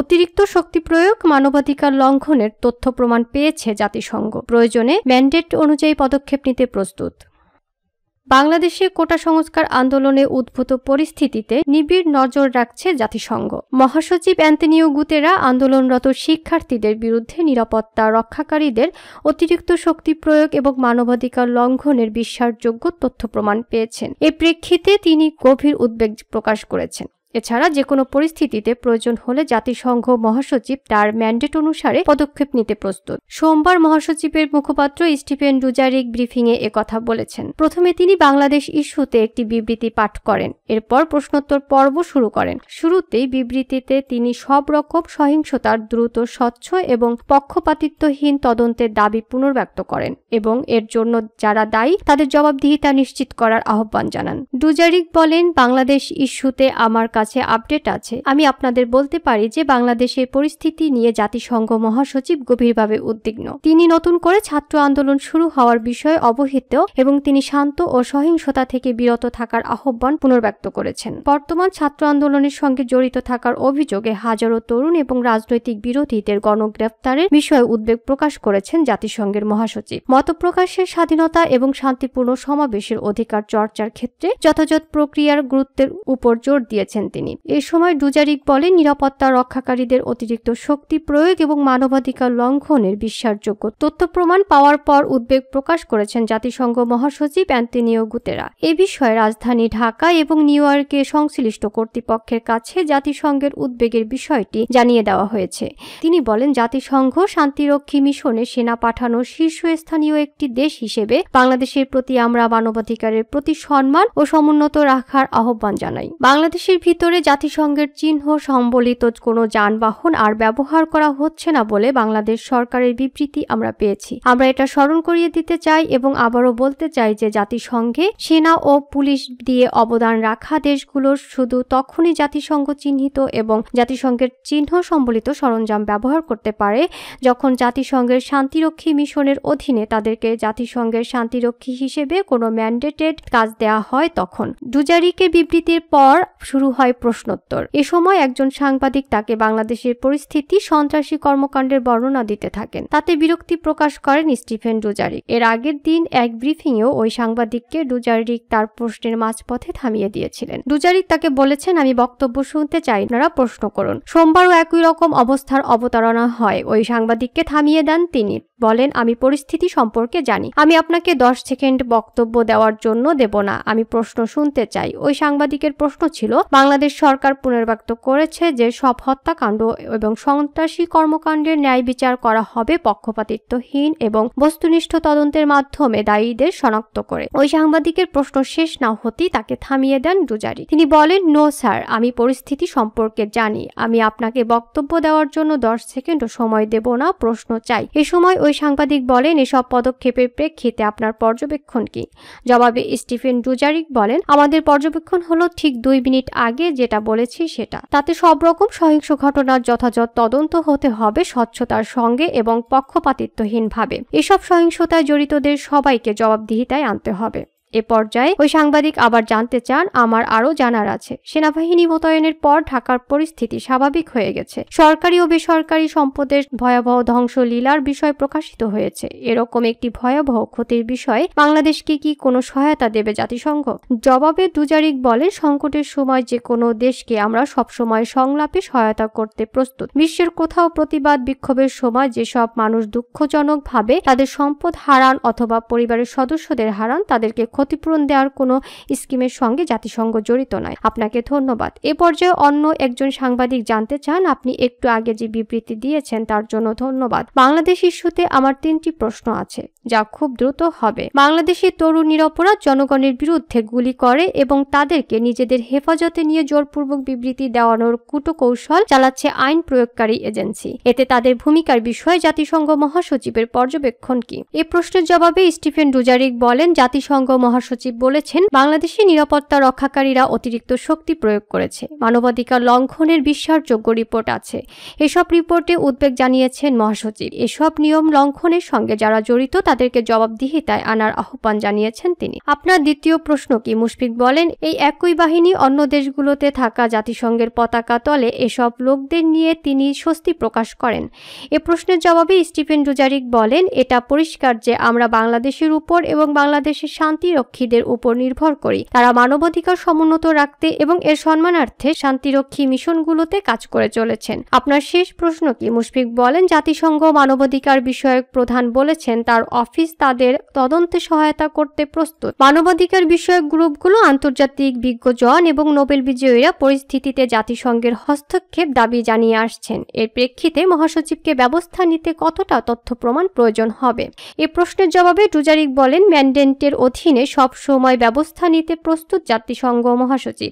অতিরিক্ত শক্তি প্রয়োগ মানবাধিকার লঙ্ঘনের তথ্য প্রমাণ পেয়েছে জাতিসংঘ, প্রয়োজনে ম্যান্ডেট অনুযায়ী পদক্ষেপ নিতে প্রস্তুত। বাংলাদেশে কোটা সংস্কার আন্দোলনে উদ্ভূত পরিস্থিতিতে নিবিড় নজর রাখছে জাতিসংঘ। মহাসচিব অ্যান্তোনিও গুতেরা আন্দোলনরত শিক্ষার্থীদের বিরুদ্ধে নিরাপত্তা রক্ষাকারীদের অতিরিক্ত শক্তি প্রয়োগ এবং মানবাধিকার লঙ্ঘনের বিশ্বাসযোগ্য তথ্য প্রমাণ পেয়েছেন। এ প্রেক্ষিতে তিনি গভীর উদ্বেগ প্রকাশ করেছেন। এছাড়া যে কোনো পরিস্থিতিতে প্রয়োজন হলে জাতিসংঘ মহাসচিব তার ম্যান্ডেট অনুসারে পদক্ষেপ নিতে প্রস্তুত। সোমবার মহাসচিবের মুখপাত্র স্টিফেন ডুজারিক ব্রিফিংয়ে একথা বলেছেন। প্রথমে তিনি বাংলাদেশ ইস্যুতে একটি বিবৃতি পাঠ করেন, এরপর প্রশ্নোত্তর পর্ব শুরু করেন। শুরুতেই বিবৃতিতে তিনি সব রকম সহিংসতার দ্রুত, স্বচ্ছ এবং পক্ষপাতিত্বহীন তদন্তের দাবি পুনর্ব্যক্ত করেন এবং এর জন্য যারা দায়ী তাদের জবাবদিহিতা নিশ্চিত করার আহ্বান জানান। ডুজারিক বলেন, বাংলাদেশ ইস্যুতে আমার কাছে আপডেট আছে। আমি আপনাদের বলতে পারি যে বাংলাদেশের পরিস্থিতি নিয়ে জাতিসংঘ মহাসচিব গভীরভাবে উদ্বিগ্ন। তিনি নতুন করে ছাত্র আন্দোলন শুরু হওয়ার বিষয়ে অবহিত এবং তিনি শান্ত ও সহিংসতা থেকে বিরত থাকার আহ্বান পুনর্ব্যক্ত করেছেন। বর্তমান ছাত্র আন্দোলনের সঙ্গে জড়িত থাকার অভিযোগে হাজারো তরুণ এবং রাজনৈতিক বিরোধীদের গণগ্রেফতারের বিষয়ে উদ্বেগ প্রকাশ করেছেন জাতিসংঘের মহাসচিব। মতপ্রকাশের স্বাধীনতা এবং শান্তিপূর্ণ সমাবেশের অধিকার চর্চার ক্ষেত্রে যথাযথ প্রক্রিয়ার গুরুত্বের উপর জোর দিয়েছেন তিনি। এ সময় ডুজারিক বলেন, নিরাপত্তা রক্ষাকারীদের অতিরিক্ত শক্তি প্রয়োগ এবং মানবাধিকার লঙ্ঘনের বিশ্বাসযোগ্য তথ্য প্রমাণ পাওয়ার পর উদ্বেগ প্রকাশ করেছেন জাতিসংঘ মহাসচিব অ্যান্তোনিও গুতেরা। এ বিষয়ে রাজধানী ঢাকা এবং নিউ ইয়র্কে সংশ্লিষ্ট কর্তৃপক্ষের কাছে জাতিসংঘের উদ্বেগের বিষয়টি জানিয়ে দেওয়া হয়েছে। তিনি বলেন, জাতিসংঘ শান্তিরক্ষী মিশনে সেনা পাঠানোর শীর্ষস্থানীয় একটি দেশ হিসেবে বাংলাদেশের প্রতি আমরা মানবাধিকারের প্রতি সম্মান ও সমুন্নত রাখার আহ্বান জানাই। বাংলাদেশের ভিতরে জাতিসংঘের চিহ্ন সম্বলিত কোনো যানবাহন আর ব্যবহার করা হচ্ছে না বলে বাংলাদেশ সরকারের বিবৃতি আমরা পেয়েছি। আমরা এটা স্মরণ করিয়ে দিতে চাই এবং আবারও বলতে চাই যে জাতিসংঘে সেনা ও পুলিশ দিয়ে অবদান রাখা দেশগুলোর শুধু তখনই জাতিসংঘ চিহ্নিত এবং জাতিসংঘের চিহ্ন সম্বলিত সরঞ্জাম ব্যবহার করতে পারে যখন জাতিসংঘের শান্তিরক্ষী মিশনের অধীনে তাদেরকে জাতিসংঘের শান্তিরক্ষী হিসেবে কোনো ম্যান্ডেটেড কাজ দেওয়া হয় তখন। ডুজারিকের বিবৃতির পর শুরু হয় প্রশ্নোত্তর। এ সময় একজন সাংবাদিক তাকে বাংলাদেশের পরিস্থিতি সন্ত্রাসী কর্মকাণ্ডের বর্ণনা দিতে থাকেন। তাতে বিরক্তি প্রকাশ করেন স্টিফেন ডুজারিক। এর আগের দিন এক ব্রিফিংয়েও ওই সাংবাদিককে ডুজারিক তার প্রশ্নের মাঝপথে থামিয়ে দিয়েছিলেন। ডুজারিক তাকে বলেছেন, আমি বক্তব্য শুনতে চাই, আপনারা প্রশ্ন করুন। সোমবারও একই রকম অবস্থার অবতারণা হয়। ওই সাংবাদিককে থামিয়ে দেন তিনি। বলেন, আমি পরিস্থিতি সম্পর্কে জানি, আমি আপনাকে 10 সেকেন্ড বক্তব্য দেওয়ার জন্য দেব না, আমি প্রশ্ন শুনতে চাই। ওই সাংবাদিকের প্রশ্ন ছিল, বাংলাদেশ সরকার পুনর্ব্যক্ত করেছে যে সব হত্যাকাণ্ড এবং সন্ত্রাসী কর্মকাণ্ডের ন্যায় বিচার করা হবে পক্ষপাতিত্বহীন এবং বস্তুনিষ্ঠ তদন্তের মাধ্যমে দায়ীদের শনাক্ত করে। ওই সাংবাদিকের প্রশ্ন শেষ না হতেই তাকে থামিয়ে দেন ডুজারিক। তিনি বলেন, নো স্যার, আমি পরিস্থিতি সম্পর্কে জানি, আমি আপনাকে বক্তব্য দেওয়ার জন্য 10 সেকেন্ডও সময় দেব না, প্রশ্ন চাই। এ সময় ওই সাংবাদিক বলেন, এসব পদক্ষেপের প্রেক্ষিতে আপনার পর্যবেক্ষণ কি? জবাবে স্টিফেন ডুজারিক বলেন, আমাদের পর্যবেক্ষণ হলো ঠিক 2 মিনিট আগে যেটা বলেছি সেটা। তাতে সব রকম সহিংস ঘটনার যথাযথ তদন্ত হতে হবে স্বচ্ছতার সঙ্গে এবং পক্ষপাতিত্বহীনভাবে। এসব সহিংসতায় জড়িতদের সবাইকে জবাবদিহিতায় আনতে হবে। এ পর্যায়ে ওই সাংবাদিক আবার জানতে চান, আমার আরও জানার আছে। সেনাবাহিনী মোতায়েনের পর ঢাকার পরিস্থিতি স্বাভাবিক হয়ে গেছে। সরকারি ও বেসরকারি সম্পদের ভয়াবহ ধ্বংসলীলার বিষয় প্রকাশিত হয়েছে। এরকম একটি ভয়াবহ ক্ষতির বিষয়ে বাংলাদেশকে কি কোনো সহায়তা দেবে জাতিসংঘ? জবাবে ডুজারিক বলেন, সংকটের সময় যে কোনো দেশকে আমরা সবসময় সংলাপে সহায়তা করতে প্রস্তুত। বিশ্বের কোথাও প্রতিবাদ বিক্ষোভের সময় যেসব মানুষ দুঃখজনকভাবে তাদের সম্পদ হারান অথবা পরিবারের সদস্যদের হারান, তাদেরকে ক্ষতিপূরণ দেওয়ার কোনো স্কিমের সঙ্গে জাতিসংঘ জড়িত নয়। আপনাকে ধন্যবাদ। এ পর্যায়ে অন্য একজন সাংবাদিক জানতে চান, আপনি একটু আগে যে বিবৃতি দিয়েছেন তার জন্য ধন্যবাদ। বাংলাদেশ ইস্যুতে আমার 3টি প্রশ্ন আছে, যা খুব দ্রুত হবে। বাংলাদেশের তরুণ নিরপরাধ জনগণের বিরুদ্ধে গুলি করে এবং তাদেরকে নিজেদের হেফাজতে নিয়ে জোরপূর্বক বিবৃতি দেওয়ানোর কূটকৌশল চালাচ্ছে আইন প্রয়োগকারী এজেন্সি। এতে তাদের ভূমিকার বিষয়ে জাতিসংঘ মহাসচিবের পর্যবেক্ষণ কি? এ প্রশ্নের জবাবে স্টিফেন ডুজারিক বলেন, জাতিসংঘ মহাসচিব বলেছেন, বাংলাদেশে নিরাপত্তা রক্ষাকারীরা অতিরিক্ত শক্তি প্রয়োগ করেছে। মানবাধিকার লঙ্ঘনের বিশ্বাসযোগ্য রিপোর্ট আছে। এসব রিপোর্টে উদ্বেগ জানিয়েছেন মহাসচিব। এসব নিয়ম লঙ্ঘনের সঙ্গে যারা জড়িত তাদেরকে জবাবদিহিতায় আনার আহ্বান জানিয়েছেন তিনি। আপনার দ্বিতীয় প্রশ্ন কি? মুশফিক বলেন, এই একই বাহিনী অন্য দেশগুলোতে থাকা জাতিসংঘের পতাকা তলে এসব লোকদের নিয়ে তিনি স্বস্তি প্রকাশ করেন। এ প্রশ্নের জবাবে স্টিফেন ডুজারিক বলেন, এটা পরিষ্কার যে আমরা বাংলাদেশের উপর এবং বাংলাদেশের শান্তিরক্ষীদের উপর নির্ভর করি। তারা মানবাধিকার সমুন্নত রাখতে এবং এর সম্মানার্থে শান্তিরক্ষী মিশনগুলোতে কাজ করে চলেছেন। আপনার শেষ প্রশ্ন কি? মুশফিক বলেন, জাতিসংঘ মানবাধিকার বিষয়ক প্রধান বলেছেন তার অফিস তাদের তদন্তে সহায়তা করতে প্রস্তুত। মানবাধিকার বিষয়ক গ্রুপগুলো, আন্তর্জাতিক বিজ্ঞজন এবং নোবেল বিজয়ীরা পরিস্থিতিতে জাতিসংঘের হস্তক্ষেপ দাবি জানিয়ে আসছেন। এর প্রেক্ষিতে মহাসচিবকে ব্যবস্থা নিতে কতটা তথ্য প্রমাণ প্রয়োজন হবে? এ প্রশ্নের জবাবে ডুজারিক বলেন, ম্যান্ডেটের অধীনে সব সময় ব্যবস্থা নিতে প্রস্তুত জাতিসংঘ মহাসচিব।